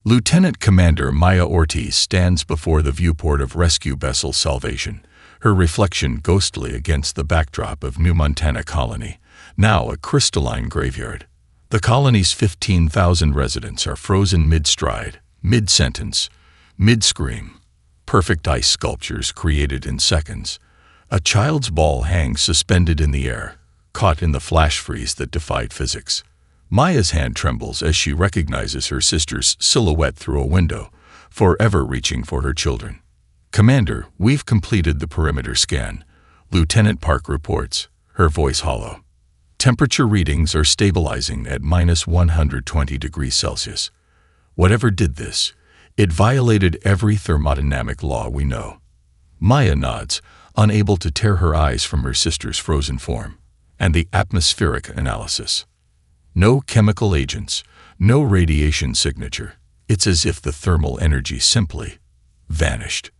Lieutenant Commander Maya Ortiz stands before the viewport of rescue vessel Salvation, her reflection ghostly against the backdrop of New Montana Colony, now a crystalline graveyard. The colony's 15,000 residents are frozen mid-stride, mid-sentence, mid-scream. Perfect ice sculptures created in seconds. A child's ball hangs suspended in the air, caught in the flash freeze that defied physics. Maya's hand trembles as she recognizes her sister's silhouette through a window, forever reaching for her children. "Commander, we've completed the perimeter scan," Lieutenant Park reports, her voice hollow. "Temperature readings are stabilizing at -120 degrees Celsius. Whatever did this, it violated every thermodynamic law we know." Maya nods, unable to tear her eyes from her sister's frozen form. "And the atmospheric analysis. No chemical agents, no radiation signature. It's as if the thermal energy simply vanished."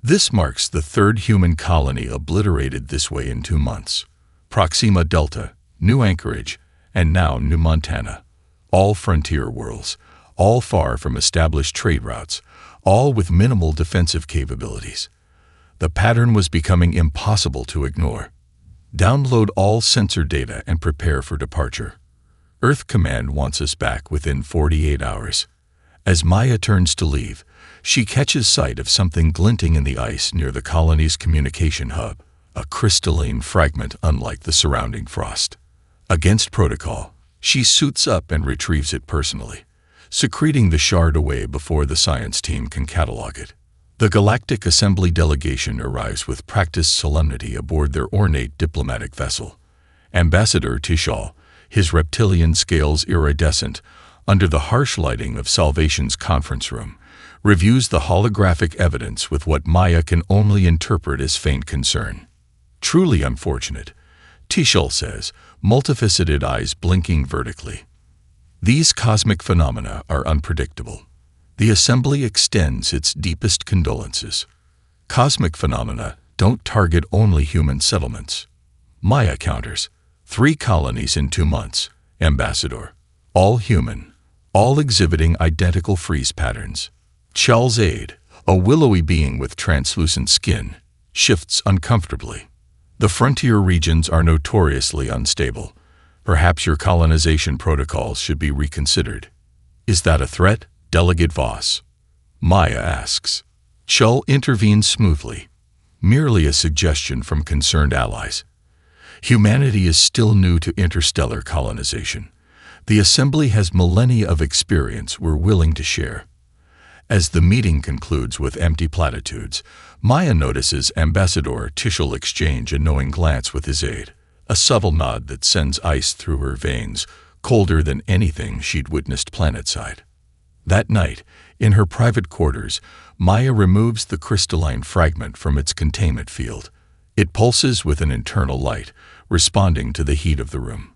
This marks the third human colony obliterated this way in 2 months. Proxima Delta, New Anchorage, and now New Montana. All frontier worlds, all far from established trade routes, all with minimal defensive capabilities. The pattern was becoming impossible to ignore. "Download all sensor data and prepare for departure. Earth Command wants us back within 48 hours. As Maya turns to leave, she catches sight of something glinting in the ice near the colony's communication hub, a crystalline fragment unlike the surrounding frost. Against protocol, she suits up and retrieves it personally, secreting the shard away before the science team can catalog it. The Galactic Assembly delegation arrives with practiced solemnity aboard their ornate diplomatic vessel. Ambassador Tishal, his reptilian scales iridescent, under the harsh lighting of Salvation's conference room, reviews the holographic evidence with what Maya can only interpret as faint concern. "Truly unfortunate," Tishal says, multifaceted eyes blinking vertically. "These cosmic phenomena are unpredictable. The Assembly extends its deepest condolences. Cosmic phenomena don't target only human settlements." Maya counters, 3 colonies in 2 months, Ambassador. All human, all exhibiting identical freeze patterns. Chal's aide, a willowy being with translucent skin, shifts uncomfortably. "The frontier regions are notoriously unstable. Perhaps your colonization protocols should be reconsidered." "Is that a threat, Delegate Voss?" Maya asks. Chal intervenes smoothly. "Merely a suggestion from concerned allies. Humanity is still new to interstellar colonization. The Assembly has millennia of experience we're willing to share." As the meeting concludes with empty platitudes, Maya notices Ambassador Tishal exchange a knowing glance with his aide, a subtle nod that sends ice through her veins, colder than anything she'd witnessed planetside. That night, in her private quarters, Maya removes the crystalline fragment from its containment field. It pulses with an internal light, responding to the heat of the room.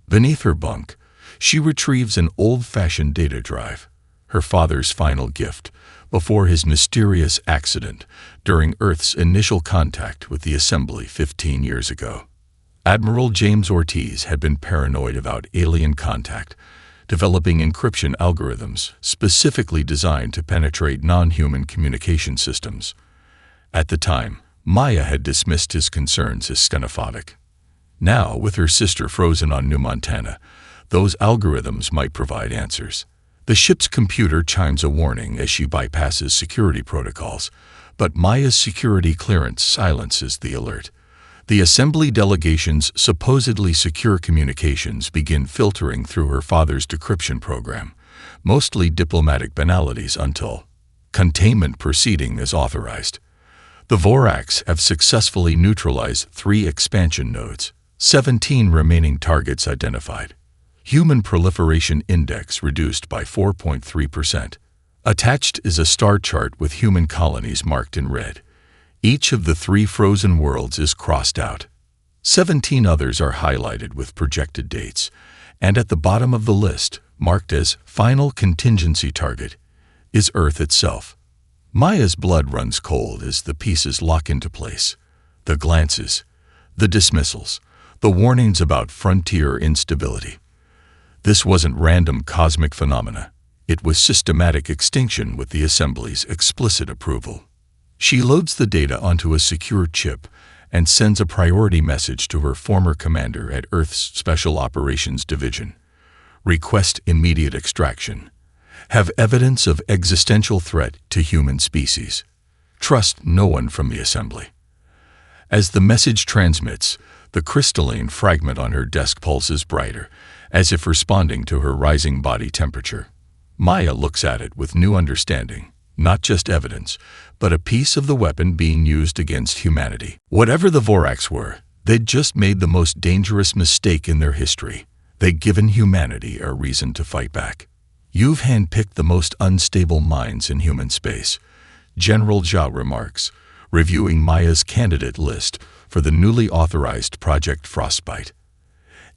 Beneath her bunk, she retrieves an old-fashioned data drive, her father's final gift, before his mysterious accident during Earth's initial contact with the Assembly 15 years ago. Admiral James Ortiz had been paranoid about alien contact, developing encryption algorithms specifically designed to penetrate non-human communication systems. At the time, Maya had dismissed his concerns as xenophobic. Now, with her sister frozen on New Montana, those algorithms might provide answers. The ship's computer chimes a warning as she bypasses security protocols, but Maya's security clearance silences the alert. The Assembly delegation's supposedly secure communications begin filtering through her father's decryption program, mostly diplomatic banalities until containment proceeding is authorized. The Orcs have successfully neutralized 3 expansion nodes, 17 remaining targets identified. Human proliferation index reduced by 4.3%. Attached is a star chart with human colonies marked in red. Each of the 3 frozen worlds is crossed out. 17 others are highlighted with projected dates, and at the bottom of the list, marked as Final Contingency Target, is Earth itself. Maya's blood runs cold as the pieces lock into place. The glances, the dismissals, the warnings about frontier instability. This wasn't random cosmic phenomena. It was systematic extinction with the Assembly's explicit approval. She loads the data onto a secure chip and sends a priority message to her former commander at Earth's Special Operations Division. Request immediate extraction. Have evidence of existential threat to human species. Trust no one from the Assembly. As the message transmits, the crystalline fragment on her desk pulses brighter, as if responding to her rising body temperature. Maya looks at it with new understanding, not just evidence, but a piece of the weapon being used against humanity. Whatever the Voraks were, they'd just made the most dangerous mistake in their history. They'd given humanity a reason to fight back. You've handpicked the most unstable minds in human space, General Zhao remarks, reviewing Maya's candidate list for the newly authorized Project Frostbite.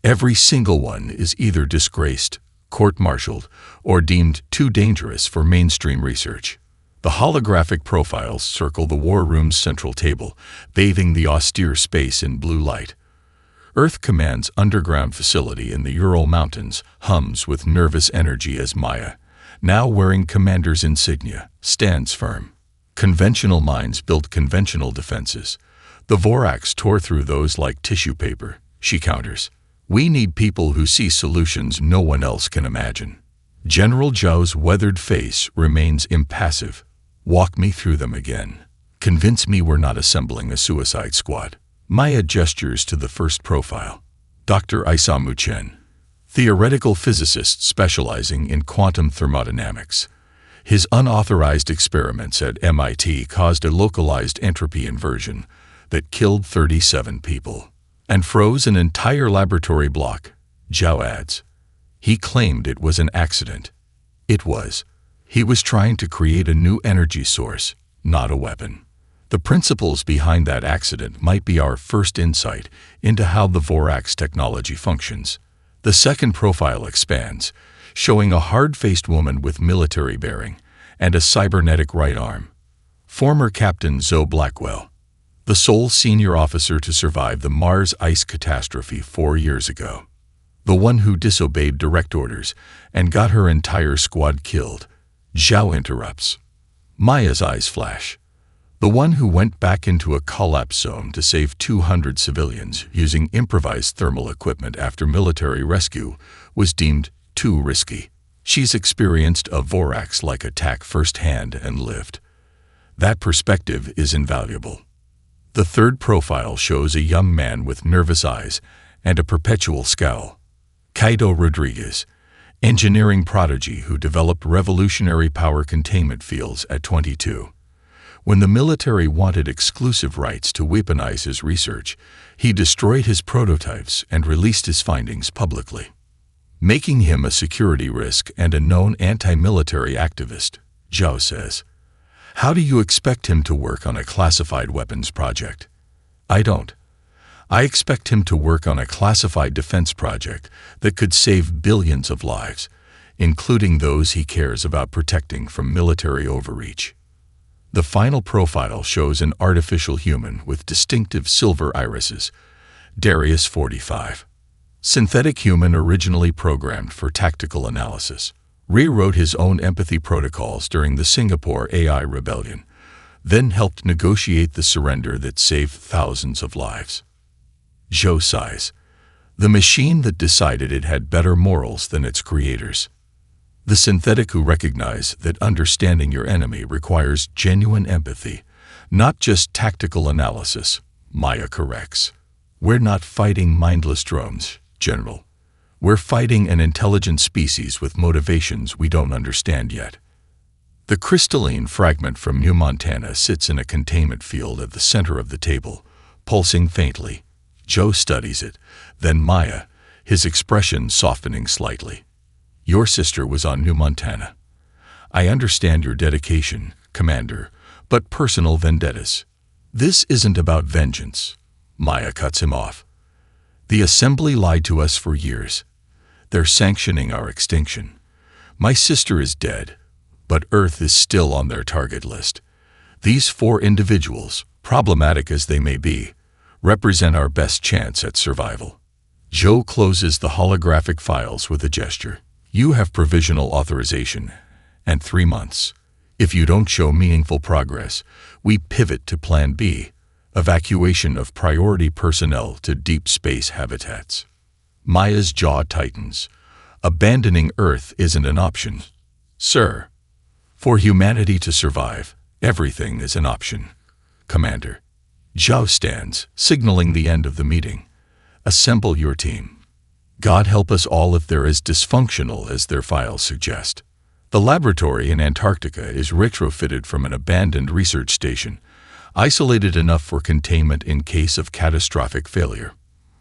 Every single one is either disgraced, court-martialed, or deemed too dangerous for mainstream research. The holographic profiles circle the war room's central table, bathing the austere space in blue light. Earth Command's underground facility in the Ural Mountains hums with nervous energy as Maya, now wearing commander's insignia, stands firm. Conventional minds built conventional defenses. The Voraks tore through those like tissue paper, she counters. We need people who see solutions no one else can imagine. General Zhao's weathered face remains impassive. Walk me through them again. Convince me we're not assembling a suicide squad. Maya gestures to the first profile. Dr. Isamu Chen, theoretical physicist specializing in quantum thermodynamics. His unauthorized experiments at MIT caused a localized entropy inversion that killed 37 people and froze an entire laboratory block, Zhao adds. He claimed it was an accident. It was. He was trying to create a new energy source, not a weapon. The principles behind that accident might be our first insight into how the Voraks technology functions. The second profile expands, showing a hard-faced woman with military bearing and a cybernetic right arm. Former Captain Zoe Blackwell, the sole senior officer to survive the Mars ice catastrophe 4 years ago. The one who disobeyed direct orders and got her entire squad killed. Zhao interrupts. Maya's eyes flash. The one who went back into a collapse zone to save 200 civilians using improvised thermal equipment after military rescue was deemed too risky. She's experienced a Voraks-like attack firsthand and lived. That perspective is invaluable. The third profile shows a young man with nervous eyes and a perpetual scowl. Kaido Rodriguez, engineering prodigy who developed revolutionary power containment fields at 22. When the military wanted exclusive rights to weaponize his research, he destroyed his prototypes and released his findings publicly, making him a security risk and a known anti-military activist, Zhao says. How do you expect him to work on a classified weapons project? I don't. I expect him to work on a classified defense project that could save billions of lives, including those he cares about protecting from military overreach. The final profile shows an artificial human with distinctive silver irises, Darius 45. Synthetic human originally programmed for tactical analysis. Rewrote his own empathy protocols during the Singapore AI rebellion, then helped negotiate the surrender that saved thousands of lives. Zhou sighs. The machine that decided it had better morals than its creators. The synthetic who recognize that understanding your enemy requires genuine empathy, not just tactical analysis, Maya corrects. We're not fighting mindless drones, General. We're fighting an intelligent species with motivations we don't understand yet. The crystalline fragment from New Montana sits in a containment field at the center of the table, pulsing faintly. Joe studies it, then Maya, his expression softening slightly. Your sister was on New Montana. I understand your dedication, Commander, but personal vendettas. This isn't about vengeance. Maya cuts him off. The Assembly lied to us for years. They're sanctioning our extinction. My sister is dead, but Earth is still on their target list. These 4 individuals, problematic as they may be, represent our best chance at survival. Joe closes the holographic files with a gesture. You have provisional authorization, And 3 months. If you don't show meaningful progress, we pivot to Plan B, evacuation of priority personnel to deep space habitats. Maya's jaw tightens. Abandoning Earth isn't an option. Sir, for humanity to survive, everything is an option. Commander. Zhao stands, signaling the end of the meeting. Assemble your team. God help us all if they're as dysfunctional as their files suggest. The laboratory in Antarctica is retrofitted from an abandoned research station, isolated enough for containment in case of catastrophic failure.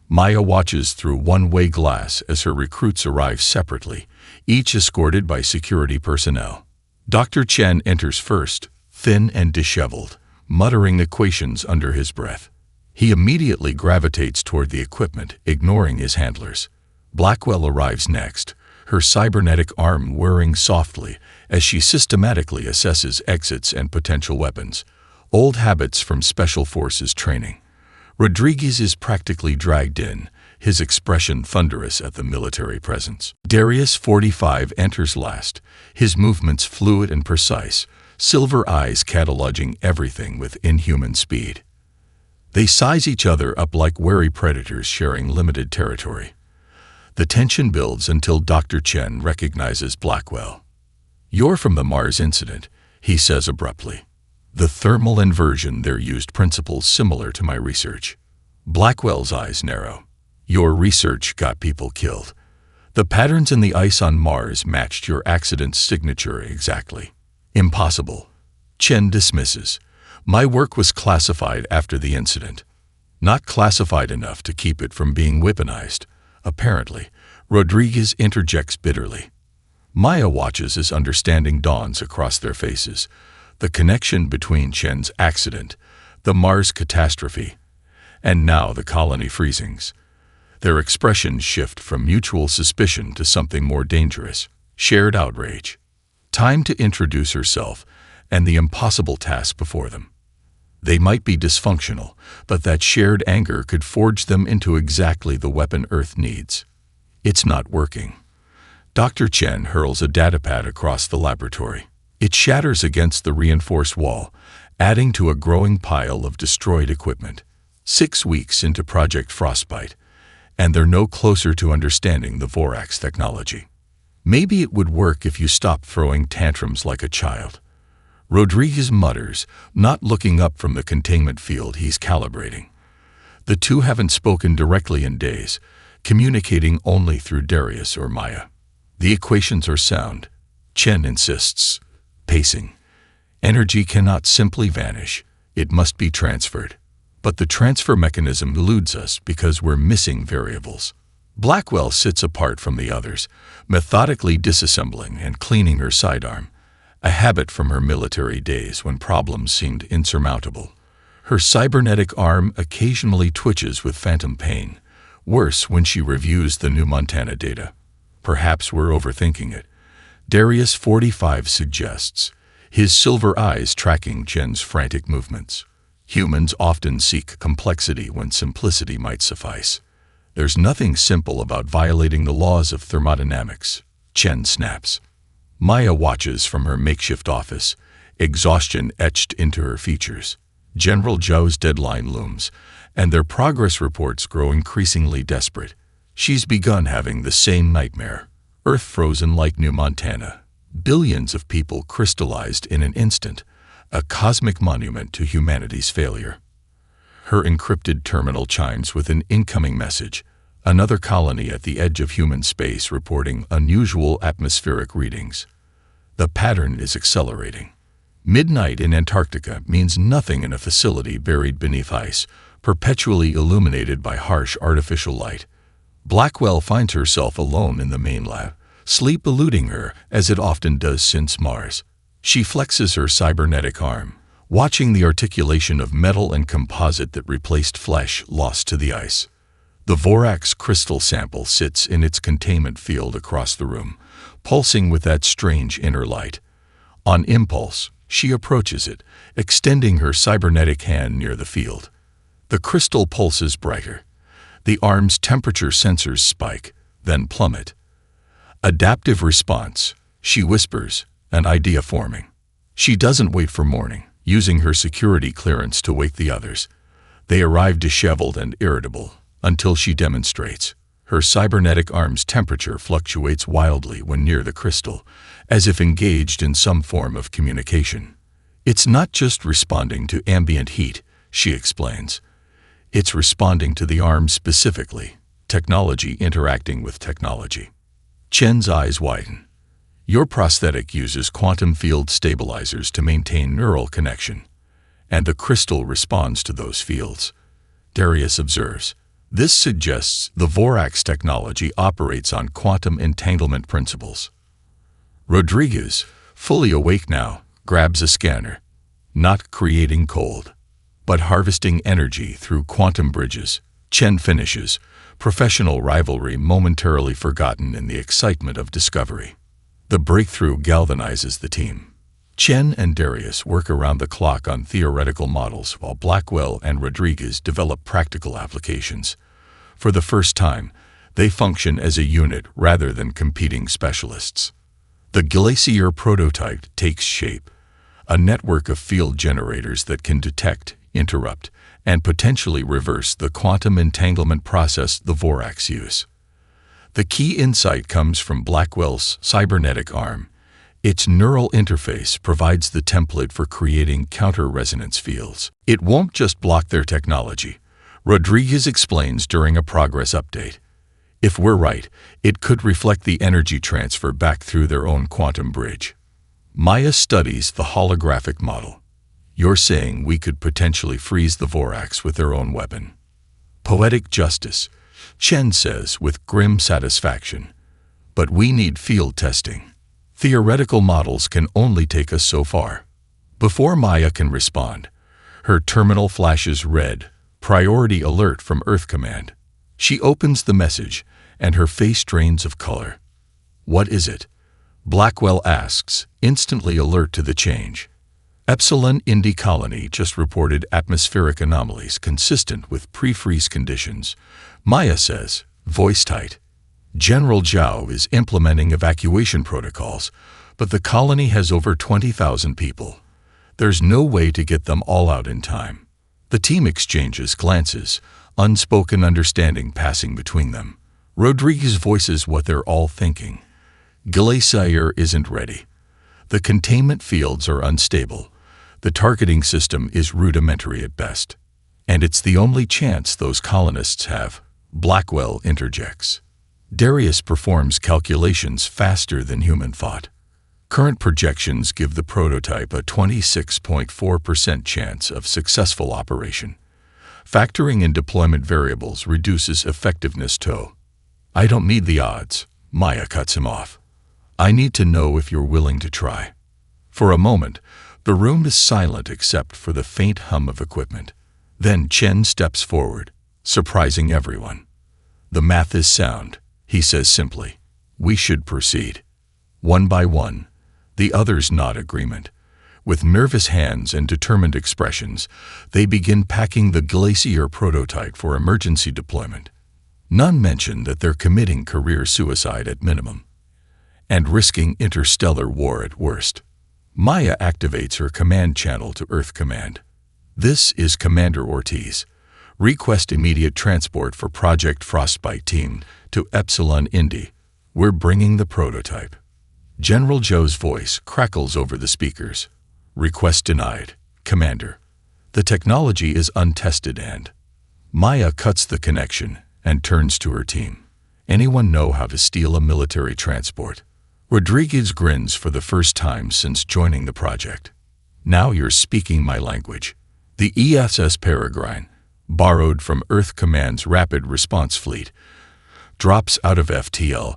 Maya watches through one-way glass as her recruits arrive separately, each escorted by security personnel. Dr. Chen enters first, thin and disheveled, muttering equations under his breath. He immediately gravitates toward the equipment, ignoring his handlers. Blackwell arrives next, her cybernetic arm whirring softly as she systematically assesses exits and potential weapons, old habits from Special Forces training. Rodriguez is practically dragged in, his expression thunderous at the military presence. Darius 45 enters last, his movements fluid and precise, silver eyes cataloging everything with inhuman speed. They size each other up like wary predators sharing limited territory. The tension builds until Dr. Chen recognizes Blackwell. "You're from the Mars incident," he says abruptly. "The thermal inversion there used principles similar to my research." Blackwell's eyes narrow. "Your research got people killed. The patterns in the ice on Mars matched your accident's signature exactly." "Impossible," Chen dismisses. "My work was classified after the incident. Not classified enough to keep it from being weaponized. Apparently," Rodriguez interjects bitterly. Maya watches as understanding dawns across their faces. The connection between Chen's accident, the Mars catastrophe, and now the colony freezings. Their expressions shift from mutual suspicion to something more dangerous, shared outrage. Time to introduce herself and the impossible task before them. They might be dysfunctional, but that shared anger could forge them into exactly the weapon Earth needs. It's not working. Dr. Chen hurls a datapad across the laboratory. It shatters against the reinforced wall, adding to a growing pile of destroyed equipment. 6 weeks into Project Frostbite, and they're no closer to understanding the Vorax technology. "Maybe it would work if you stopped throwing tantrums like a child," Rodriguez mutters, not looking up from the containment field he's calibrating. The two haven't spoken directly in days, communicating only through Darius or Maya. The equations are sound, Chen insists, pacing. Energy cannot simply vanish, it must be transferred. But the transfer mechanism eludes us because we're missing variables. Blackwell sits apart from the others, methodically disassembling and cleaning her sidearm, a habit from her military days when problems seemed insurmountable. Her cybernetic arm occasionally twitches with phantom pain, worse when she reviews the new Montana data. Perhaps we're overthinking it, Darius 45 suggests, his silver eyes tracking Chen's frantic movements. Humans often seek complexity when simplicity might suffice. There's nothing simple about violating the laws of thermodynamics, Chen snaps. Maya watches from her makeshift office, exhaustion etched into her features. General Zhou's deadline looms, and their progress reports grow increasingly desperate. She's begun having the same nightmare. Earth frozen like New Montana. Billions of people crystallized in an instant, a cosmic monument to humanity's failure. Her encrypted terminal chimes with an incoming message, another colony at the edge of human space reporting unusual atmospheric readings. The pattern is accelerating. Midnight in Antarctica means nothing in a facility buried beneath ice, perpetually illuminated by harsh artificial light. Blackwell finds herself alone in the main lab, sleep eluding her as it often does since Mars. She flexes her cybernetic arm, watching the articulation of metal and composite that replaced flesh lost to the ice. The Vorax crystal sample sits in its containment field across the room, pulsing with that strange inner light. On impulse, she approaches it, extending her cybernetic hand near the field. The crystal pulses brighter. The arm's temperature sensors spike, then plummet. "Adaptive response," she whispers, an idea forming. She doesn't wait for morning, using her security clearance to wake the others. They arrive disheveled and irritable, until she demonstrates. Her cybernetic arm's temperature fluctuates wildly when near the crystal, as if engaged in some form of communication. It's not just responding to ambient heat, she explains. It's responding to the arm specifically, technology interacting with technology. Chen's eyes widen. Your prosthetic uses quantum field stabilizers to maintain neural connection, and the crystal responds to those fields. Darius observes. This suggests the Vorax technology operates on quantum entanglement principles. Rodriguez, fully awake now, grabs a scanner, not creating cold, but harvesting energy through quantum bridges. Chen finishes, professional rivalry momentarily forgotten in the excitement of discovery. The breakthrough galvanizes the team. Chen and Darius work around the clock on theoretical models while Blackwell and Rodriguez develop practical applications. For the first time, they function as a unit rather than competing specialists. The Glacier prototype takes shape, a network of field generators that can detect, interrupt, and potentially reverse the quantum entanglement process the Vorax use. The key insight comes from Blackwell's cybernetic arm. Its neural interface provides the template for creating counter-resonance fields. It won't just block their technology, Rodriguez explains during a progress update. If we're right, it could reflect the energy transfer back through their own quantum bridge. Maya studies the holographic model. You're saying we could potentially freeze the Vorax with their own weapon. Poetic justice, Chen says with grim satisfaction. But we need field testing. Theoretical models can only take us so far. Before Maya can respond, her terminal flashes red, priority alert from Earth Command. She opens the message, and her face drains of color. What is it? Blackwell asks, instantly alert to the change. Epsilon Indi colony just reported atmospheric anomalies consistent with pre-freeze conditions. Maya says, voice tight. General Zhao is implementing evacuation protocols, but the colony has over 20,000 people. There's no way to get them all out in time. The team exchanges glances, unspoken understanding passing between them. Rodriguez voices what they're all thinking. Glacier isn't ready. The containment fields are unstable. The targeting system is rudimentary at best. And it's the only chance those colonists have. Blackwell interjects. Darius performs calculations faster than human thought. Current projections give the prototype a 26.4% chance of successful operation. Factoring in deployment variables reduces effectiveness to. I don't need the odds, Maya cuts him off. I need to know if you're willing to try. For a moment, the room is silent except for the faint hum of equipment. Then Chen steps forward, surprising everyone. The math is sound, he says simply. We should proceed. One by one, the others nod agreement. With nervous hands and determined expressions, they begin packing the Glacier prototype for emergency deployment. None mention that they're committing career suicide at minimum, and risking interstellar war at worst. Maya activates her command channel to Earth Command. This is Commander Ortiz. Request immediate transport for Project Frostbite Team to Epsilon Indi. We're bringing the prototype. General Joe's voice crackles over the speakers. Request denied, Commander. The technology is untested and... Maya cuts the connection and turns to her team. Anyone know how to steal a military transport? Rodriguez grins for the first time since joining the project. Now you're speaking my language. The ESS Peregrine, borrowed from Earth Command's Rapid Response Fleet, drops out of FTL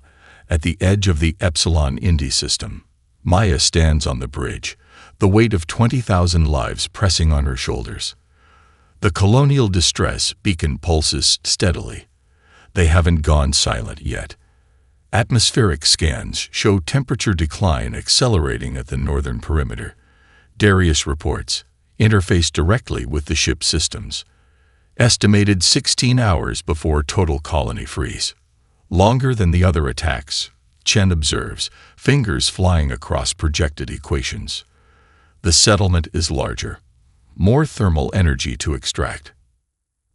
at the edge of the Epsilon Indi system. Maya stands on the bridge, the weight of 20,000 lives pressing on her shoulders. The colonial distress beacon pulses steadily. They haven't gone silent yet. Atmospheric scans show temperature decline accelerating at the northern perimeter. Darius reports, interface directly with the ship's systems. Estimated 16 hours before total colony freeze. Longer than the other attacks, Chen observes, fingers flying across projected equations. The settlement is larger. More thermal energy to extract.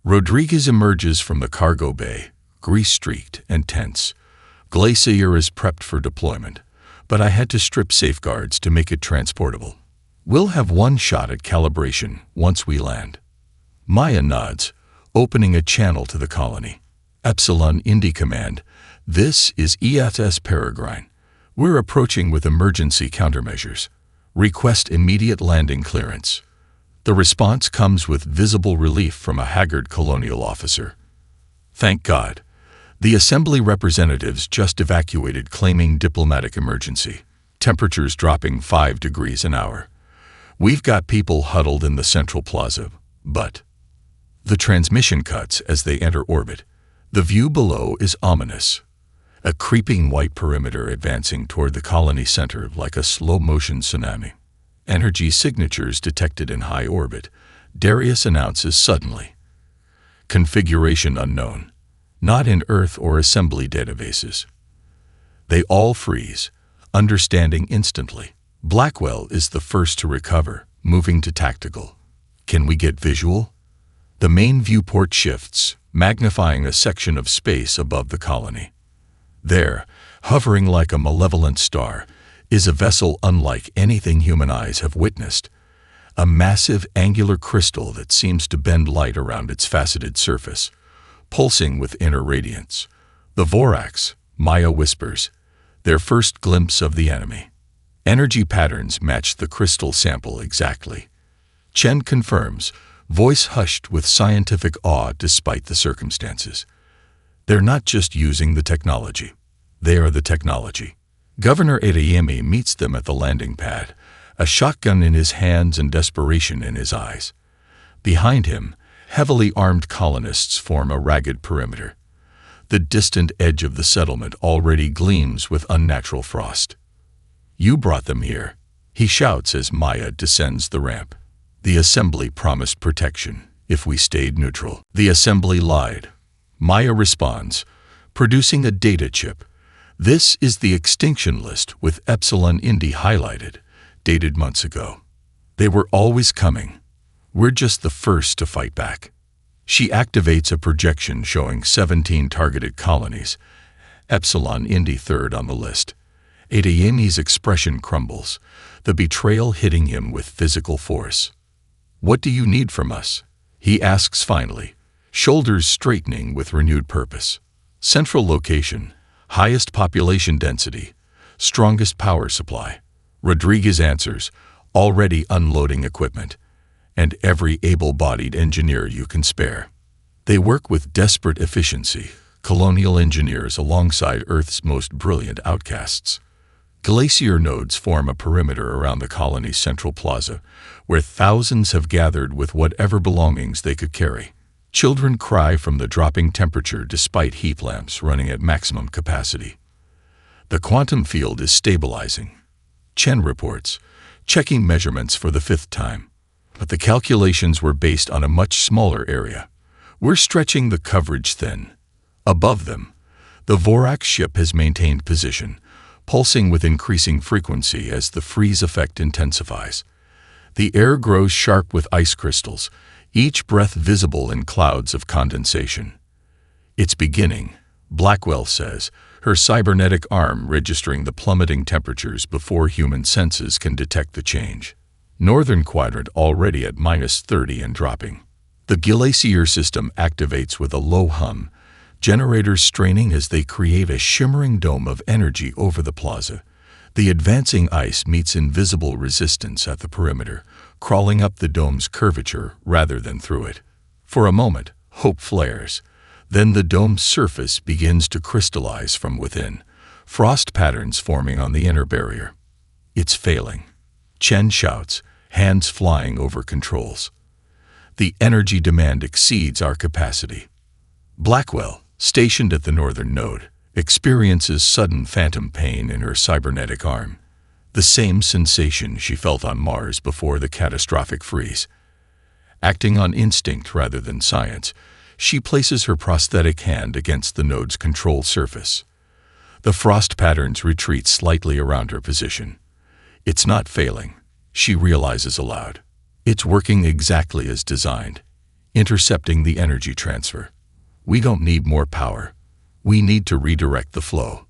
Rodriguez emerges from the cargo bay, grease-streaked and tense. Glacier is prepped for deployment, but I had to strip safeguards to make it transportable. We'll have one shot at calibration once we land. Maya nods, opening a channel to the colony. Epsilon Indy Command, this is ESS Peregrine. We're approaching with emergency countermeasures. Request immediate landing clearance. The response comes with visible relief from a haggard colonial officer. Thank God. The assembly representatives just evacuated claiming diplomatic emergency. Temperatures dropping 5 degrees an hour. We've got people huddled in the central plaza, but the transmission cuts as they enter orbit. The view below is ominous. A creeping white perimeter advancing toward the colony center like a slow-motion tsunami. Energy signatures detected in high orbit. Darius announces suddenly. Configuration unknown. Not in Earth or assembly databases. They all freeze, understanding instantly. Blackwell is the first to recover, moving to tactical. Can we get visual? The main viewport shifts, magnifying a section of space above the colony. There, hovering like a malevolent star, is a vessel unlike anything human eyes have witnessed. A massive angular crystal that seems to bend light around its faceted surface, pulsing with inner radiance. The Vorax, Maya whispers, their first glimpse of the enemy. Energy patterns match the crystal sample exactly. Chen confirms, voice hushed with scientific awe despite the circumstances. They're not just using the technology. They are the technology. Governor Adeyemi meets them at the landing pad, a shotgun in his hands and desperation in his eyes. Behind him, heavily armed colonists form a ragged perimeter. The distant edge of the settlement already gleams with unnatural frost. You brought them here, he shouts as Maya descends the ramp. The assembly promised protection if we stayed neutral. The assembly lied. Maya responds, producing a data chip. This is the extinction list with Epsilon Indy highlighted, dated months ago. They were always coming. We're just the first to fight back. She activates a projection showing 17 targeted colonies, Epsilon Indy third on the list. Adeyemi's expression crumbles, the betrayal hitting him with physical force. What do you need from us? He asks finally, shoulders straightening with renewed purpose. Central location, highest population density, strongest power supply. Rodriguez answers, already unloading equipment, and every able-bodied engineer you can spare. They work with desperate efficiency, colonial engineers alongside Earth's most brilliant outcasts. Glacier nodes form a perimeter around the colony's central plaza, where thousands have gathered with whatever belongings they could carry. Children cry from the dropping temperature despite heat lamps running at maximum capacity. The quantum field is stabilizing. Chen reports, checking measurements for the 5th time. But the calculations were based on a much smaller area. We're stretching the coverage thin. Above them, the Vorax ship has maintained position, pulsing with increasing frequency as the freeze effect intensifies. The air grows sharp with ice crystals, each breath visible in clouds of condensation. It's beginning, Blackwell says, her cybernetic arm registering the plummeting temperatures before human senses can detect the change. Northern quadrant already at -30 and dropping. The glacier system activates with a low hum, generators straining as they create a shimmering dome of energy over the plaza. The advancing ice meets invisible resistance at the perimeter, crawling up the dome's curvature rather than through it. For a moment, hope flares. Then the dome's surface begins to crystallize from within, frost patterns forming on the inner barrier. It's failing. Chen shouts, hands flying over controls. The energy demand exceeds our capacity. Blackwell, stationed at the northern node, experiences sudden phantom pain in her cybernetic arm, the same sensation she felt on Mars before the catastrophic freeze. Acting on instinct rather than science, she places her prosthetic hand against the node's control surface. The frost patterns retreat slightly around her position. It's not failing, she realizes aloud. It's working exactly as designed, intercepting the energy transfer. We don't need more power. We need to redirect the flow.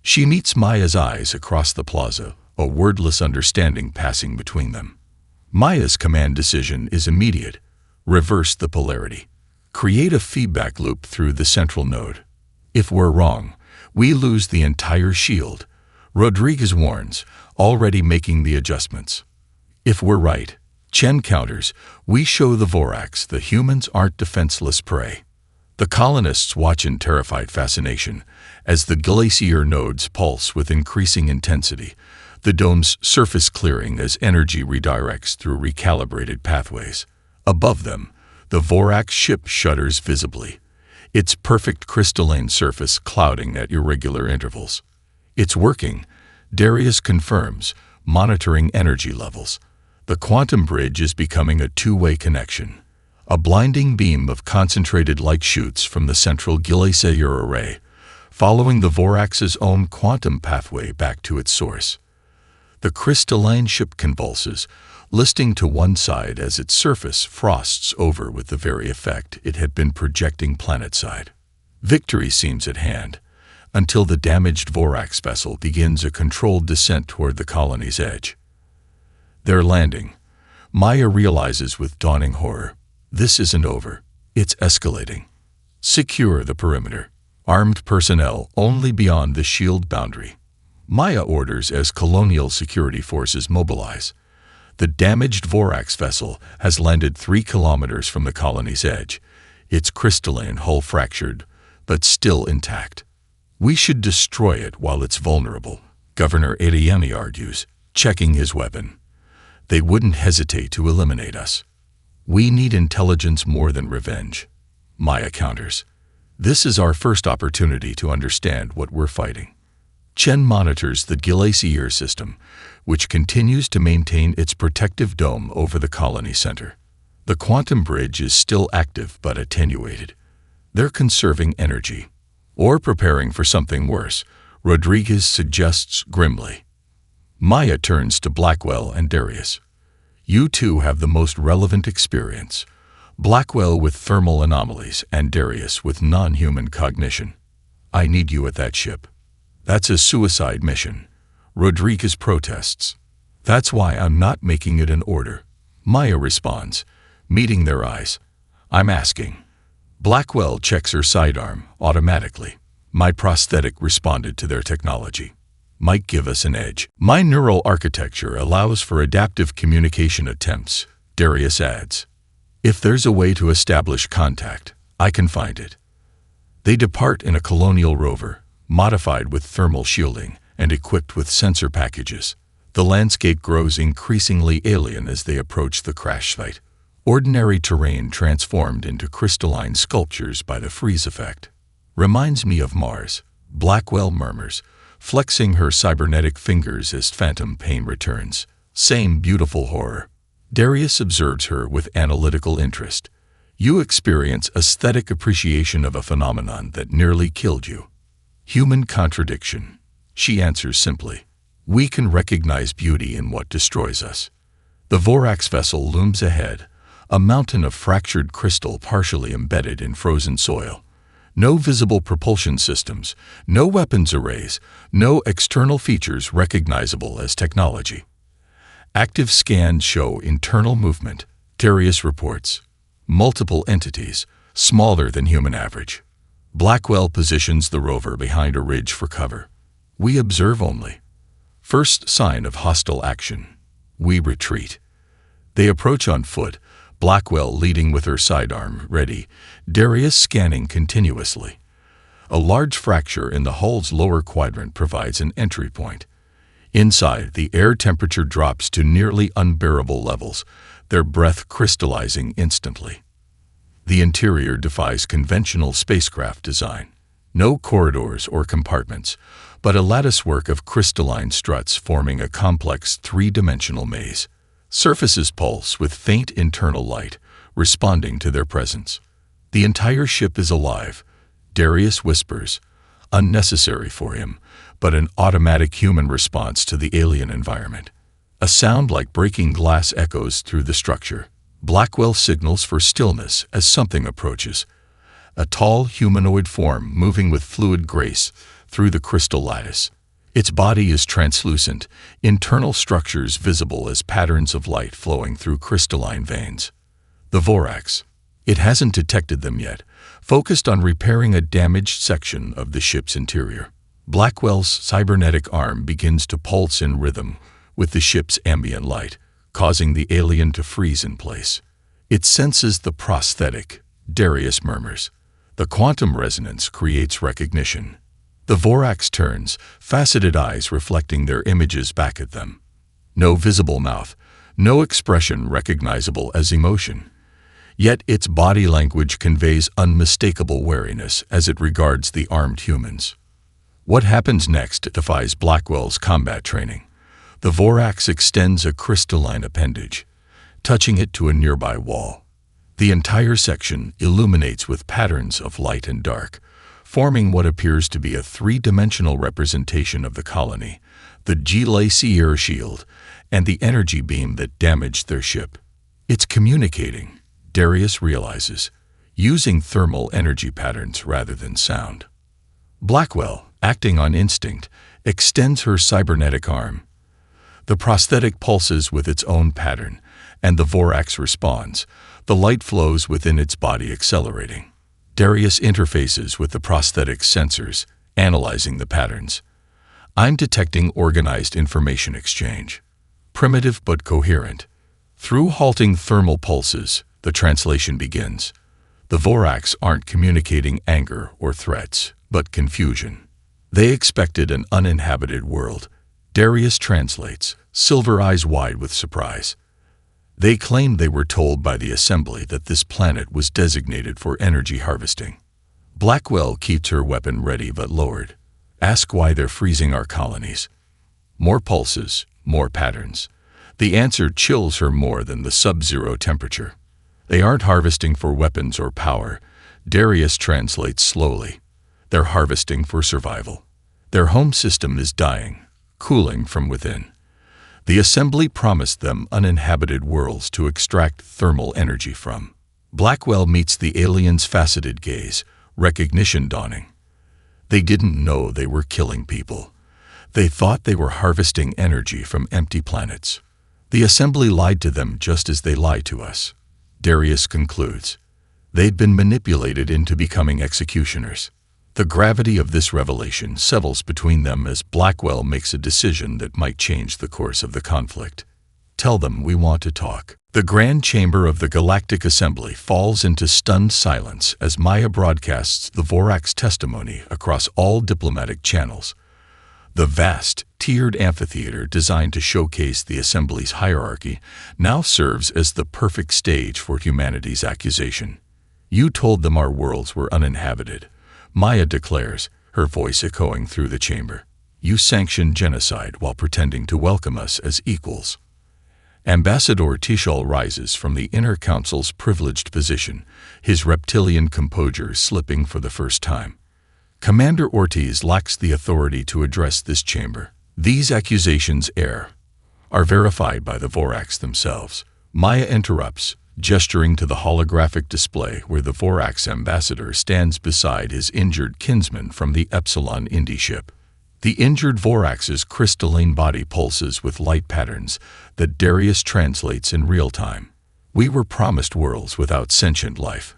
She meets Maya's eyes across the plaza, a wordless understanding passing between them. Maya's command decision is immediate. Reverse the polarity. Create a feedback loop through the central node. If we're wrong, we lose the entire shield. Rodriguez warns, already making the adjustments. If we're right, Chen counters, we show the Vorax the humans aren't defenseless prey. The colonists watch in terrified fascination as the glacier nodes pulse with increasing intensity, the dome's surface clearing as energy redirects through recalibrated pathways. Above them, the Vorax ship shudders visibly, its perfect crystalline surface clouding at irregular intervals. It's working, Darius confirms, monitoring energy levels. The quantum bridge is becoming a two-way connection. A blinding beam of concentrated light shoots from the central glacier array, following the Vorax's own quantum pathway back to its source. The crystalline ship convulses, listing to one side as its surface frosts over with the very effect it had been projecting planetside. Victory seems at hand, until the damaged Vorax vessel begins a controlled descent toward the colony's edge. They're landing. Maya realizes with dawning horror. This isn't over. It's escalating. Secure the perimeter. Armed personnel only beyond the shield boundary. Maya orders as colonial security forces mobilize. The damaged Vorax vessel has landed 3 kilometers from the colony's edge, its crystalline hull fractured, but still intact. We should destroy it while it's vulnerable, Governor Adeyemi argues, checking his weapon. They wouldn't hesitate to eliminate us. We need intelligence more than revenge, Maya counters. This is our first opportunity to understand what we're fighting. Chen monitors the glacier system, which continues to maintain its protective dome over the colony center. The quantum bridge is still active but attenuated. They're conserving energy, or preparing for something worse, Rodriguez suggests grimly. Maya turns to Blackwell and Darius. You two have the most relevant experience. Blackwell with thermal anomalies and Darius with non-human cognition. I need you at that ship. That's a suicide mission. Rodriguez protests. That's why I'm not making it an order. Maya responds, meeting their eyes. I'm asking. Blackwell checks her sidearm automatically. My prosthetic responded to their technology. Might give us an edge. My neural architecture allows for adaptive communication attempts, Darius adds. If there's a way to establish contact, I can find it. They depart in a colonial rover, modified with thermal shielding and equipped with sensor packages. The landscape grows increasingly alien as they approach the crash site. Ordinary terrain transformed into crystalline sculptures by the freeze effect. Reminds me of Mars, Blackwell murmurs, flexing her cybernetic fingers as phantom pain returns. Same beautiful horror. Darius observes her with analytical interest. You experience aesthetic appreciation of a phenomenon that nearly killed you. Human contradiction. She answers simply. We can recognize beauty in what destroys us. The Vorax vessel looms ahead, a mountain of fractured crystal partially embedded in frozen soil. No visible propulsion systems, no weapons arrays, no external features recognizable as technology. Active scans show internal movement, Darius reports. Multiple entities, smaller than human average. Blackwell positions the rover behind a ridge for cover. We observe only. First sign of hostile action. We retreat. They approach on foot, Blackwell leading with her sidearm ready, Darius scanning continuously. A large fracture in the hull's lower quadrant provides an entry point. Inside, the air temperature drops to nearly unbearable levels, their breath crystallizing instantly. The interior defies conventional spacecraft design. No corridors or compartments, but a latticework of crystalline struts forming a complex three-dimensional maze. Surfaces pulse with faint internal light, responding to their presence. The entire ship is alive, Darius whispers. unnecessary for him, but an automatic human response to the alien environment. A sound like breaking glass echoes through the structure. Blackwell signals for stillness as something approaches. A tall humanoid form moving with fluid grace through the crystal lattice. Its body is translucent, internal structures visible as patterns of light flowing through crystalline veins. The Vorax. It hasn't detected them yet, focused on repairing a damaged section of the ship's interior. Blackwell's cybernetic arm begins to pulse in rhythm with the ship's ambient light, causing the alien to freeze in place. It senses the prosthetic. Darius murmurs. The quantum resonance creates recognition. The Vorax turns, faceted eyes reflecting their images back at them. No visible mouth, no expression recognizable as emotion. Yet its body language conveys unmistakable wariness as it regards the armed humans. What happens next defies Blackwell's combat training. The Vorax extends a crystalline appendage, touching it to a nearby wall. The entire section illuminates with patterns of light and dark, forming what appears to be a three-dimensional representation of the colony, the Glacier shield, and the energy beam that damaged their ship. It's communicating, Darius realizes, using thermal energy patterns rather than sound. Blackwell, acting on instinct, extends her cybernetic arm. The prosthetic pulses with its own pattern, and the Vorax responds. The light flows within its body, accelerating. Darius interfaces with the prosthetic's sensors, analyzing the patterns. I'm detecting organized information exchange. Primitive but coherent. Through halting thermal pulses, the translation begins. The Vorax aren't communicating anger or threats, but confusion. They expected an uninhabited world. Darius translates, silver eyes wide with surprise. They claimed they were told by the assembly that this planet was designated for energy harvesting. Blackwell keeps her weapon ready but lowered. Ask why they're freezing our colonies. More pulses, more patterns. The answer chills her more than the sub-zero temperature. They aren't harvesting for weapons or power. Darius translates slowly. They're harvesting for survival. Their home system is dying, cooling from within. The assembly promised them uninhabited worlds to extract thermal energy from. Blackwell meets the alien's faceted gaze, recognition dawning. They didn't know they were killing people. They thought they were harvesting energy from empty planets. The assembly lied to them just as they lie to us. Darius concludes. They'd been manipulated into becoming executioners. The gravity of this revelation settles between them as Blackwell makes a decision that might change the course of the conflict. Tell them we want to talk. The grand chamber of the Galactic Assembly falls into stunned silence as Maya broadcasts the Vorax testimony across all diplomatic channels. The vast, tiered amphitheater designed to showcase the Assembly's hierarchy now serves as the perfect stage for humanity's accusation. You told them our worlds were uninhabited. Maya declares, her voice echoing through the chamber. You sanctioned genocide while pretending to welcome us as equals. Ambassador Tishal rises from the inner council's privileged position, his reptilian composure slipping for the first time. Commander Ortiz lacks the authority to address this chamber. These accusations are verified by the Vorax themselves. Maya interrupts, gesturing to the holographic display where the Vorax ambassador stands beside his injured kinsman from the Epsilon Indy ship. The injured Vorax's crystalline body pulses with light patterns that Darius translates in real time. We were promised worlds without sentient life,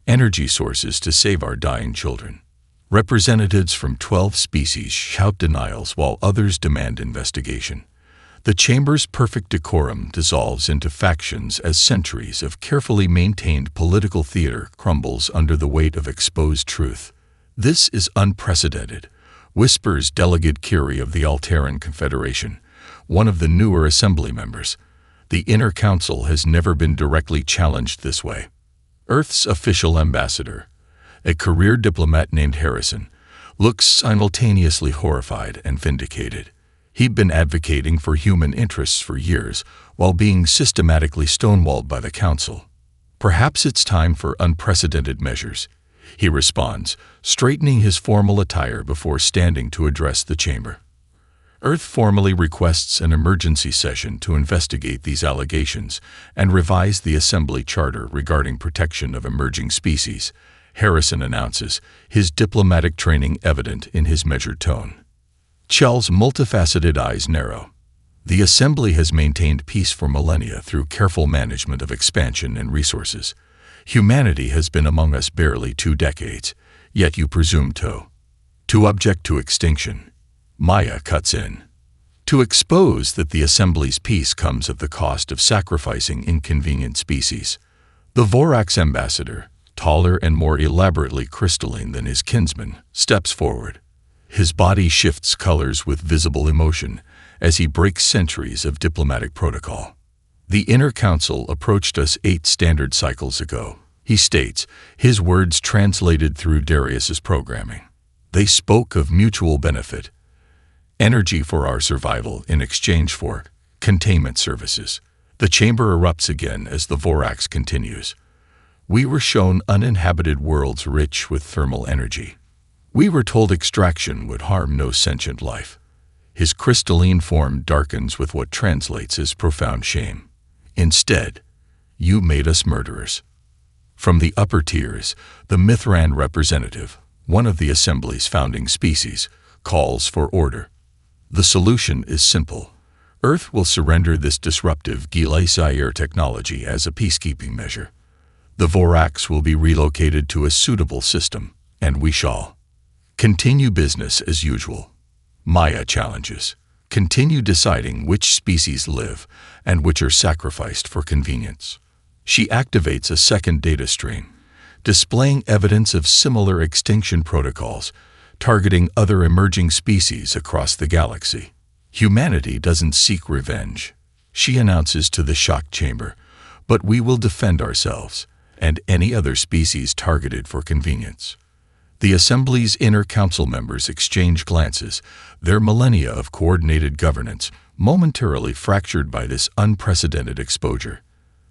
energy sources to save our dying children. Representatives from 12 species shout denials while others demand investigation. The chamber's perfect decorum dissolves into factions as centuries of carefully maintained political theater crumbles under the weight of exposed truth. This is unprecedented, whispers Delegate Curie of the Alteran Confederation, one of the newer assembly members. The inner council has never been directly challenged this way. Earth's official ambassador, a career diplomat named Harrison, looks simultaneously horrified and vindicated. He'd been advocating for human interests for years while being systematically stonewalled by the council. Perhaps it's time for unprecedented measures. He responds, straightening his formal attire before standing to address the chamber. Earth formally requests an emergency session to investigate these allegations and revise the Assembly Charter regarding protection of emerging species, Harrison announces, his diplomatic training evident in his measured tone. Chel's multifaceted eyes narrow. The Assembly has maintained peace for millennia through careful management of expansion and resources. Humanity has been among us barely 2 decades, yet you presume to object to extinction. Maya cuts in. To expose that the Assembly's peace comes at the cost of sacrificing inconvenient species. The Vorax ambassador, taller and more elaborately crystalline than his kinsman, steps forward. His body shifts colors with visible emotion as he breaks centuries of diplomatic protocol. The Inner Council approached us 8 standard cycles ago, he states, his words translated through Darius's programming. They spoke of mutual benefit, energy for our survival in exchange for containment services. The chamber erupts again as the Vorax continues. We were shown uninhabited worlds rich with thermal energy. We were told extraction would harm no sentient life. His crystalline form darkens with what translates as profound shame. Instead, you made us murderers. From the upper tiers, the Mithran representative, one of the Assembly's founding species, calls for order. The solution is simple. Earth will surrender this disruptive Galactic technology as a peacekeeping measure. The Vorax will be relocated to a suitable system, and we shall continue business as usual. Maya challenges. Continue deciding which species live and which are sacrificed for convenience. She activates a second data stream, displaying evidence of similar extinction protocols, targeting other emerging species across the galaxy. Humanity doesn't seek revenge, she announces to the shock chamber, but we will defend ourselves and any other species targeted for convenience. The Assembly's Inner Council members exchange glances, their millennia of coordinated governance momentarily fractured by this unprecedented exposure.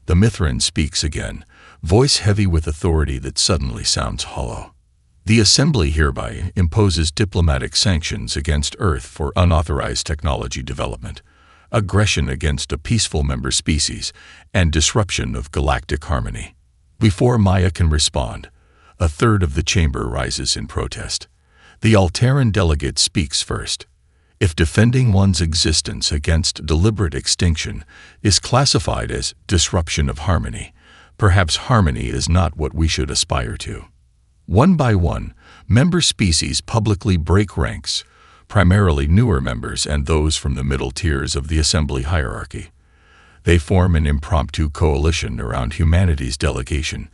The Mithran speaks again, voice heavy with authority that suddenly sounds hollow. The Assembly hereby imposes diplomatic sanctions against Earth for unauthorized technology development, aggression against a peaceful member species, and disruption of galactic harmony. Before Maya can respond, a third of the chamber rises in protest. The Alteran delegate speaks first. If defending one's existence against deliberate extinction is classified as disruption of harmony, perhaps harmony is not what we should aspire to. One by one, member species publicly break ranks, primarily newer members and those from the middle tiers of the Assembly hierarchy. They form an impromptu coalition around humanity's delegation,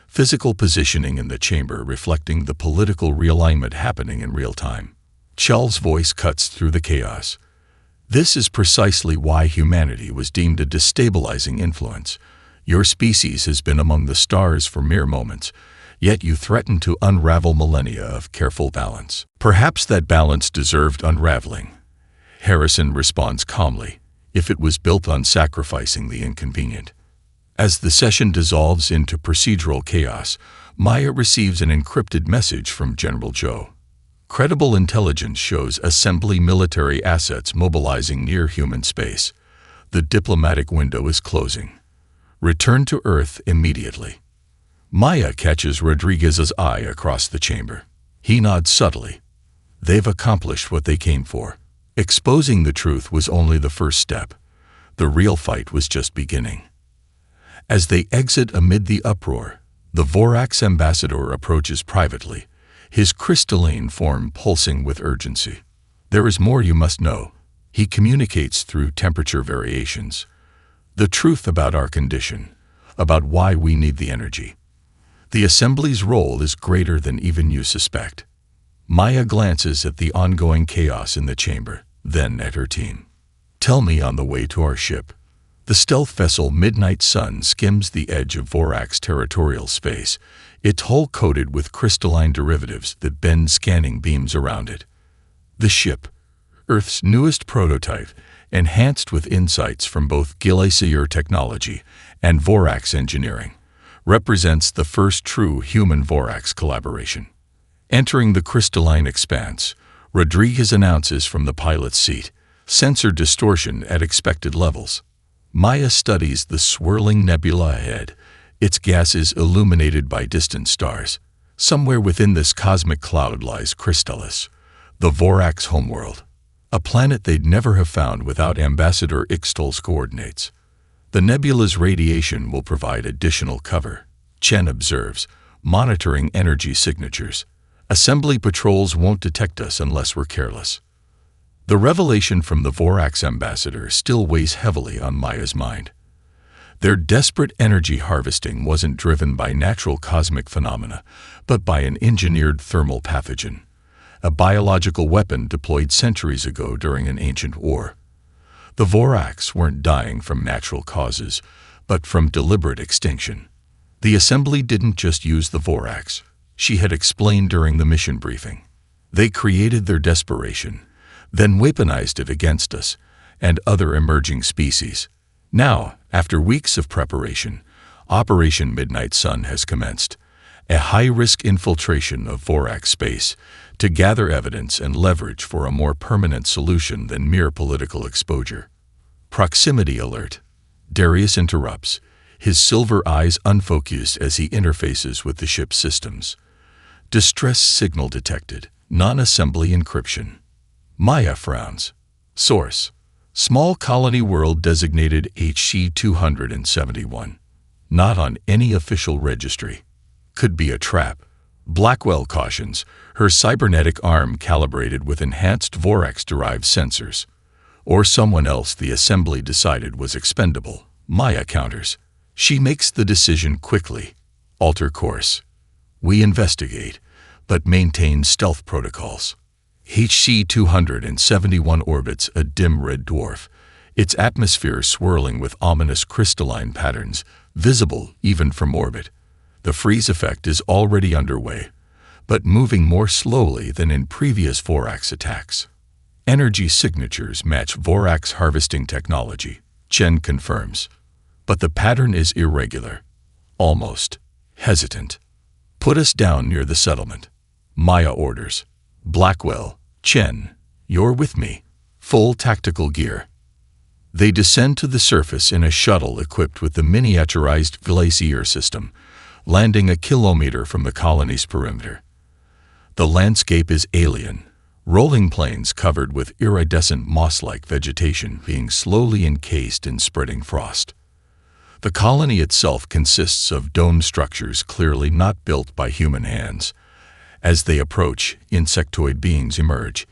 physical positioning in the chamber reflecting the political realignment happening in real time. Chel's voice cuts through the chaos. This is precisely why humanity was deemed a destabilizing influence. Your species has been among the stars for mere moments, yet you threaten to unravel millennia of careful balance. Perhaps that balance deserved unraveling. Harrison responds calmly, if it was built on sacrificing the inconvenient. As the session dissolves into procedural chaos, Maya receives an encrypted message from General Joe. Credible intelligence shows Assembly military assets mobilizing near human space. The diplomatic window is closing. Return to Earth immediately. Maya catches Rodriguez's eye across the chamber. He nods subtly. They've accomplished what they came for. Exposing the truth was only the first step. The real fight was just beginning. As they exit amid the uproar, the Vorax ambassador approaches privately, his crystalline form pulsing with urgency. There is more you must know. He communicates through temperature variations. The truth about our condition, about why we need the energy. The Assembly's role is greater than even you suspect. Maya glances at the ongoing chaos in the chamber, then at her team. Tell me on the way to our ship. The stealth vessel Midnight Sun skims the edge of Vorax territorial space, its hull coated with crystalline derivatives that bend scanning beams around it. The ship, Earth's newest prototype, enhanced with insights from both Galactic technology and Vorax engineering, represents the first true human-Vorax collaboration. Entering the crystalline expanse, Rodriguez announces from the pilot's seat, sensor distortion at expected levels. Maya studies the swirling nebula ahead, its gases illuminated by distant stars. Somewhere within this cosmic cloud lies Crystallis, the Vorax homeworld, a planet they'd never have found without Ambassador Ixtal's coordinates. The nebula's radiation will provide additional cover, Chen observes, monitoring energy signatures. Assembly patrols won't detect us unless we're careless. The revelation from the Vorax ambassador still weighs heavily on Maya's mind. Their desperate energy harvesting wasn't driven by natural cosmic phenomena, but by an engineered thermal pathogen, a biological weapon deployed centuries ago during an ancient war. The Vorax weren't dying from natural causes, but from deliberate extinction. The assembly didn't just use the Vorax, she had explained during the mission briefing. They created their desperation, then weaponized it against us and other emerging species. Now, after weeks of preparation, Operation Midnight Sun has commenced, a high-risk infiltration of Vorax space to gather evidence and leverage for a more permanent solution than mere political exposure. Proximity alert. Darius interrupts, his silver eyes unfocused as he interfaces with the ship's systems. Distress signal detected. Non-assembly encryption. Maya frowns. Source: Small colony world designated HC-271. Not on any official registry. Could be a trap. Blackwell cautions, her cybernetic arm calibrated with enhanced Vorax-derived sensors. Or someone else the assembly decided was expendable. Maya counters. She makes the decision quickly. Alter course. We investigate, but maintain stealth protocols. HC-271 orbits a dim red dwarf, its atmosphere swirling with ominous crystalline patterns, visible even from orbit. The freeze effect is already underway, but moving more slowly than in previous Vorax attacks. Energy signatures match Vorax harvesting technology, Chen confirms. But the pattern is irregular. Almost. Hesitant. Put us down near the settlement. Maya orders. Blackwell, Chen, you're with me. Full tactical gear. They descend to the surface in a shuttle equipped with the miniaturized Glacier system, landing a kilometer from the colony's perimeter. The landscape is alien, rolling plains covered with iridescent moss-like vegetation being slowly encased in spreading frost. The colony itself consists of dome structures clearly not built by human hands. As they approach, insectoid beings emerge,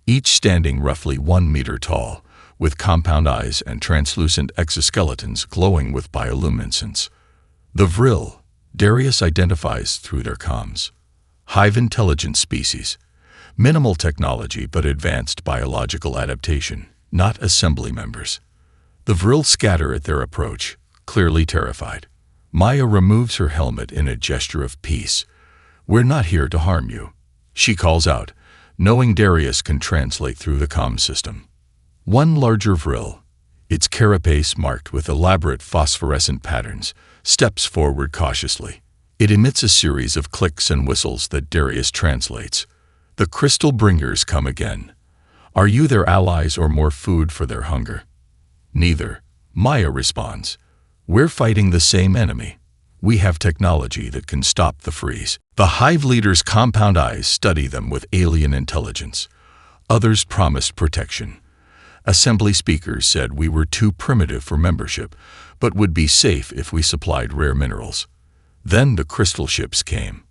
each standing roughly 1 meter tall, with compound eyes and translucent exoskeletons glowing with bioluminescence. The Vril, Darius identifies through their comms. Hive intelligent species. Minimal technology but advanced biological adaptation, not assembly members. The Vril scatter at their approach, clearly terrified. Maya removes her helmet in a gesture of peace. We're not here to harm you, she calls out, knowing Darius can translate through the comm system. One larger Vril, its carapace marked with elaborate phosphorescent patterns, steps forward cautiously. It emits a series of clicks and whistles that Darius translates. The crystal bringers come again. Are you their allies or more food for their hunger? Neither, Maya responds. We're fighting the same enemy. We have technology that can stop the freeze. The Hive leader's compound eyes study them with alien intelligence. Others promised protection. Assembly speakers said we were too primitive for membership, but would be safe if we supplied rare minerals. Then the crystal ships came.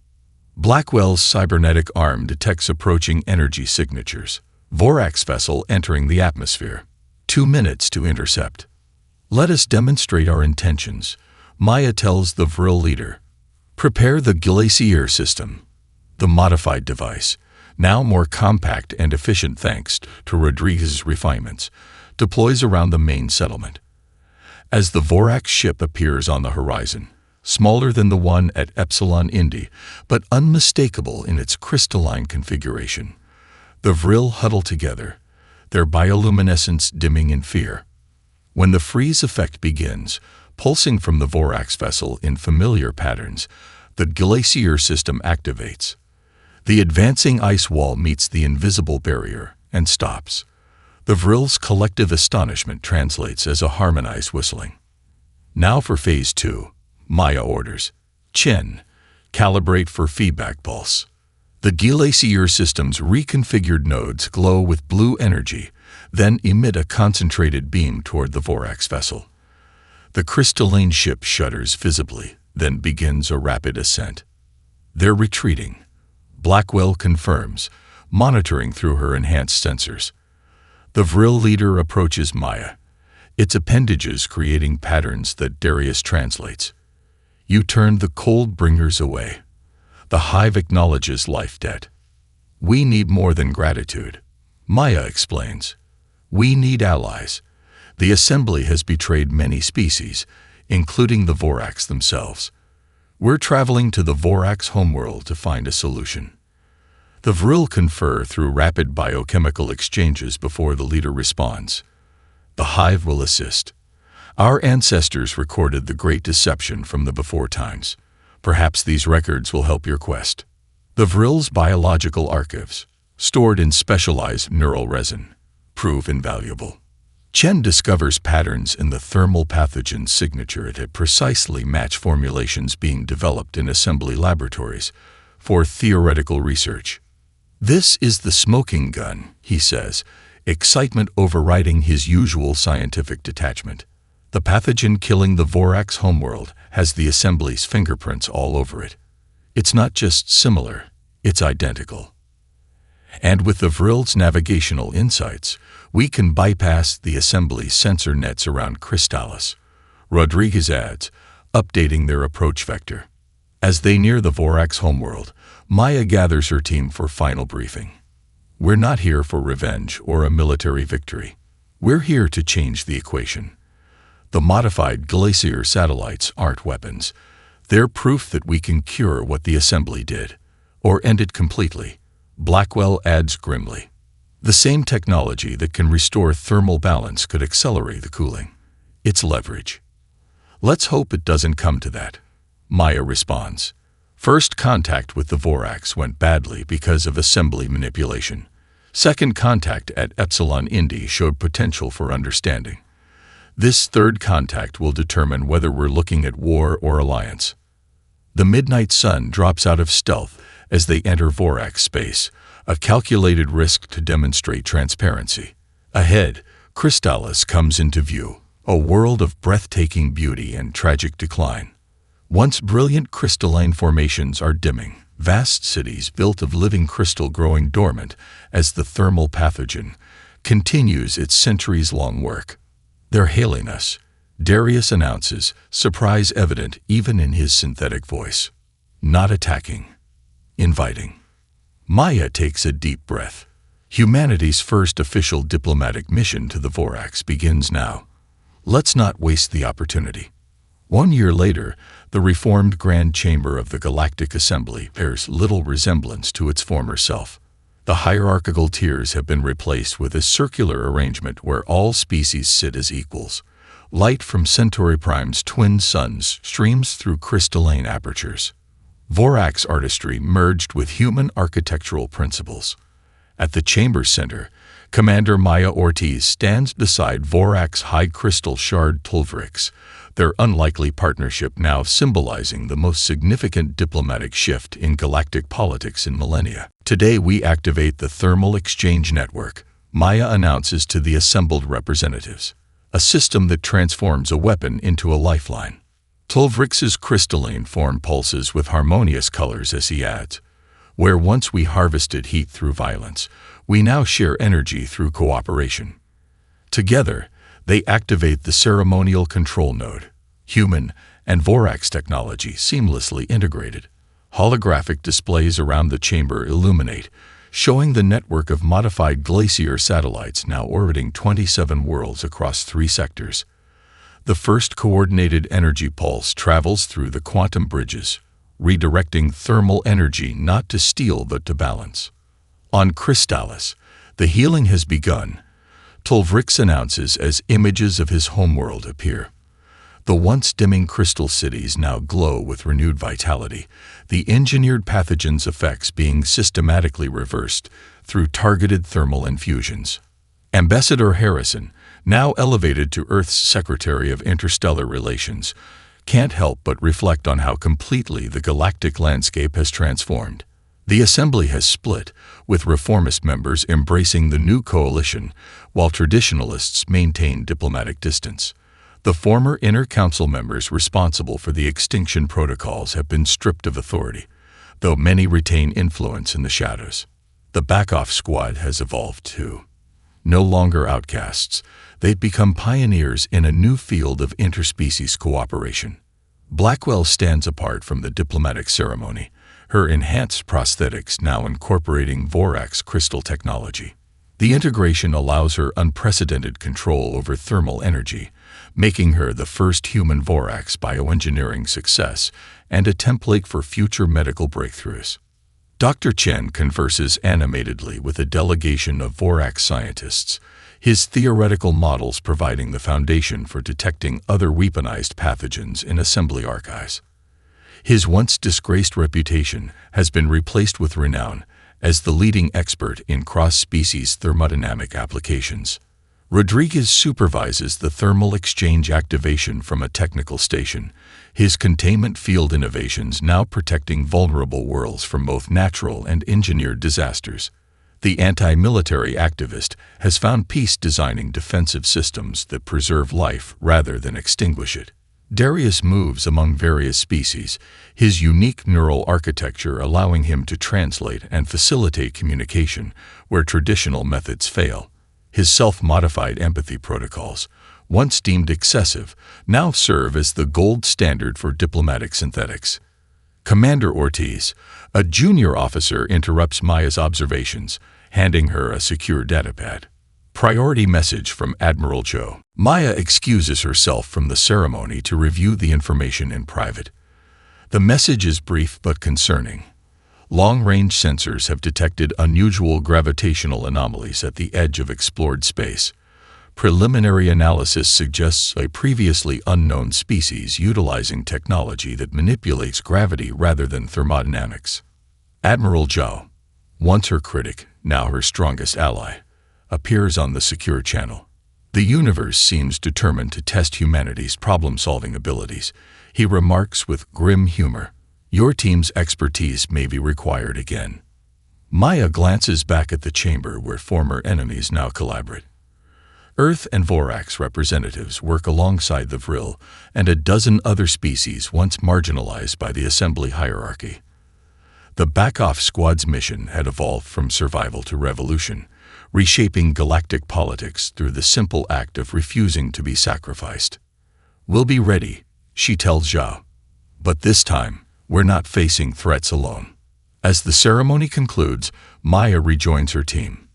Blackwell's cybernetic arm detects approaching energy signatures. Vorax vessel entering the atmosphere. 2 minutes to intercept. Let us demonstrate our intentions, Maya tells the Vril leader. Prepare the Glacier system. The modified device, now more compact and efficient thanks to Rodriguez's refinements, deploys around the main settlement. As the Vorax ship appears on the horizon, smaller than the one at Epsilon Indi, but unmistakable in its crystalline configuration, the Vril huddle together, their bioluminescence dimming in fear. When the freeze effect begins, Pulsing from the Vorax vessel in familiar patterns, the glacier system activates. The advancing ice wall meets the invisible barrier and stops. The Vril's collective astonishment translates as a harmonized whistling. Now for Phase 2, Maya orders. Chen, calibrate for feedback pulse. The glacier system's reconfigured nodes glow with blue energy, then emit a concentrated beam toward the Vorax vessel. The crystalline ship shudders visibly, then begins a rapid ascent. They're retreating. Blackwell confirms, monitoring through her enhanced sensors. The Vril leader approaches Maya, its appendages creating patterns that Darius translates. You turned the cold bringers away. The hive acknowledges life debt. We need more than gratitude, Maya explains. We need allies. The assembly has betrayed many species, including the Vorax themselves. We're traveling to the Vorax homeworld to find a solution. The Vril confer through rapid biochemical exchanges before the leader responds. The hive will assist. Our ancestors recorded the Great Deception from the before times. Perhaps these records will help your quest. The Vril's biological archives, stored in specialized neural resin, prove invaluable. Chen discovers patterns in the thermal pathogen signature that precisely match formulations being developed in assembly laboratories for theoretical research. This is the smoking gun, he says, excitement overriding his usual scientific detachment. The pathogen killing the Vorax homeworld has the assembly's fingerprints all over it. It's not just similar, it's identical. And with the Vril's navigational insights, we can bypass the assembly's sensor nets around Crystallis, Rodriguez adds, updating their approach vector. As they near the Vorax homeworld, Maya gathers her team for final briefing. We're not here for revenge or a military victory. We're here to change the equation. The modified glacier satellites aren't weapons. They're proof that we can cure what the assembly did, or end it completely, Blackwell adds grimly. The same technology that can restore thermal balance could accelerate the cooling. It's leverage. Let's hope it doesn't come to that, Maya responds. First contact with the Vorax went badly because of assembly manipulation. Second contact at Epsilon Indi showed potential for understanding. This third contact will determine whether we're looking at war or alliance. The midnight sun drops out of stealth as they enter Vorax space, a calculated risk to demonstrate transparency. Ahead, Crystallis comes into view, a world of breathtaking beauty and tragic decline. Once brilliant crystalline formations are dimming, vast cities built of living crystal growing dormant as the thermal pathogen continues its centuries-long work. They're hailing us, Darius announces, surprise evident even in his synthetic voice. Not attacking. Inviting. Maya takes a deep breath. Humanity's first official diplomatic mission to the Vorax begins now. Let's not waste the opportunity. 1 year later, the reformed Grand Chamber of the Galactic Assembly bears little resemblance to its former self. The hierarchical tiers have been replaced with a circular arrangement where all species sit as equals. Light from Centauri Prime's twin suns streams through crystalline apertures. Vorax artistry merged with human architectural principles. At the chamber center, Commander Maya Ortiz stands beside Vorax High Crystal Shard Tulvrix, their unlikely partnership now symbolizing the most significant diplomatic shift in galactic politics in millennia. Today we activate the Thermal Exchange Network, Maya announces to the assembled representatives, a system that transforms a weapon into a lifeline. Tulvrix's crystalline form pulses with harmonious colors as he adds, where once we harvested heat through violence, we now share energy through cooperation. Together, they activate the ceremonial control node, human and Vorax technology seamlessly integrated. Holographic displays around the chamber illuminate, showing the network of modified glacier satellites now orbiting 27 worlds across 3 sectors. The first coordinated energy pulse travels through the quantum bridges, redirecting thermal energy not to steal but to balance. On Crystallis, the healing has begun, Tulvrix announces as images of his homeworld appear. The once dimming crystal cities now glow with renewed vitality, the engineered pathogens' effects being systematically reversed through targeted thermal infusions. Ambassador Harrison, now elevated to Earth's Secretary of Interstellar Relations, can't help but reflect on how completely the galactic landscape has transformed. The Assembly has split, with reformist members embracing the new coalition, while traditionalists maintain diplomatic distance. The former Inner Council members responsible for the extinction protocols have been stripped of authority, though many retain influence in the shadows. The back-off squad has evolved too. No longer outcasts, they've become pioneers in a new field of interspecies cooperation. Blackwell stands apart from the diplomatic ceremony, her enhanced prosthetics now incorporating Vorax crystal technology. The integration allows her unprecedented control over thermal energy, making her the first human Vorax bioengineering success and a template for future medical breakthroughs. Dr. Chen converses animatedly with a delegation of Vorax scientists, his theoretical models providing the foundation for detecting other weaponized pathogens in assembly archives. His once disgraced reputation has been replaced with renown as the leading expert in cross-species thermodynamic applications. Rodriguez supervises the thermal exchange activation from a technical station, his containment field innovations now protecting vulnerable worlds from both natural and engineered disasters. The anti-military activist has found peace designing defensive systems that preserve life rather than extinguish it. Darius moves among various species, his unique neural architecture allowing him to translate and facilitate communication where traditional methods fail. His self-modified empathy protocols, once deemed excessive, now serve as the gold standard for diplomatic synthetics. Commander Ortiz, a junior officer, interrupts Maya's observations, handing her a secure datapad. Priority message from Admiral Joe. Maya excuses herself from the ceremony to review the information in private. The message is brief but concerning. Long-range sensors have detected unusual gravitational anomalies at the edge of explored space. Preliminary analysis suggests a previously unknown species utilizing technology that manipulates gravity rather than thermodynamics. Admiral Zhao, once her critic, now her strongest ally, appears on the secure channel. The universe seems determined to test humanity's problem-solving abilities. He remarks with grim humor, "Your team's expertise may be required again." Maya glances back at the chamber where former enemies now collaborate. Earth and Vorax representatives work alongside the Vril and a dozen other species once marginalized by the assembly hierarchy. The back-off squad's mission had evolved from survival to revolution, reshaping galactic politics through the simple act of refusing to be sacrificed. "We'll be ready," she tells Zhao. "But this time, we're not facing threats alone." As the ceremony concludes, Maya rejoins her team.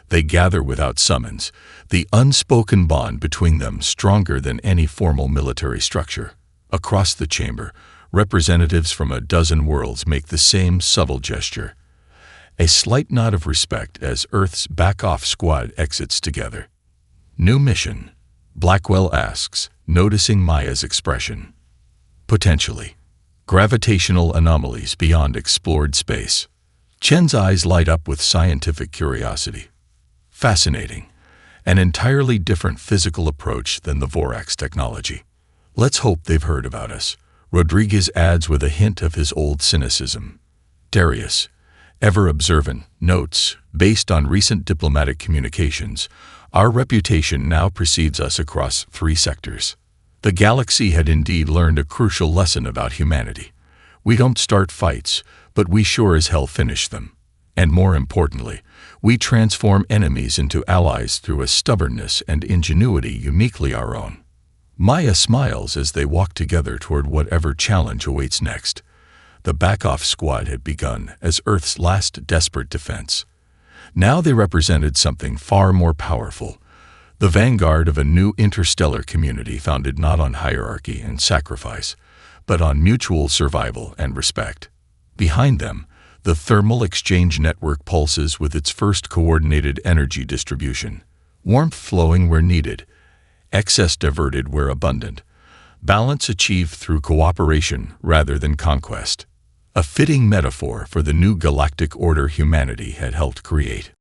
They gather without summons, the unspoken bond between them stronger than any formal military structure. Across the chamber, representatives from a dozen worlds make the same subtle gesture, a slight nod of respect as Earth's back-off squad exits together. "New mission?" Blackwell asks, noticing Maya's expression. "Potentially. Gravitational anomalies beyond explored space." Chen's eyes light up with scientific curiosity. "Fascinating. An entirely different physical approach than the Vorax technology. Let's hope they've heard about us," Rodriguez adds with a hint of his old cynicism. Darius, ever observant, notes, "Based on recent diplomatic communications, our reputation now precedes us across 3 sectors." The galaxy had indeed learned a crucial lesson about humanity. We don't start fights, but we sure as hell finish them. And more importantly, we transform enemies into allies through a stubbornness and ingenuity uniquely our own. Maya smiles as they walk together toward whatever challenge awaits next. The back-off squad had begun as Earth's last desperate defense. Now they represented something far more powerful, the vanguard of a new interstellar community founded not on hierarchy and sacrifice, but on mutual survival and respect. Behind them, the thermal exchange network pulses with its first coordinated energy distribution, warmth flowing where needed, excess diverted where abundant. balance achieved through cooperation rather than conquest. A fitting metaphor for the new galactic order humanity had helped create.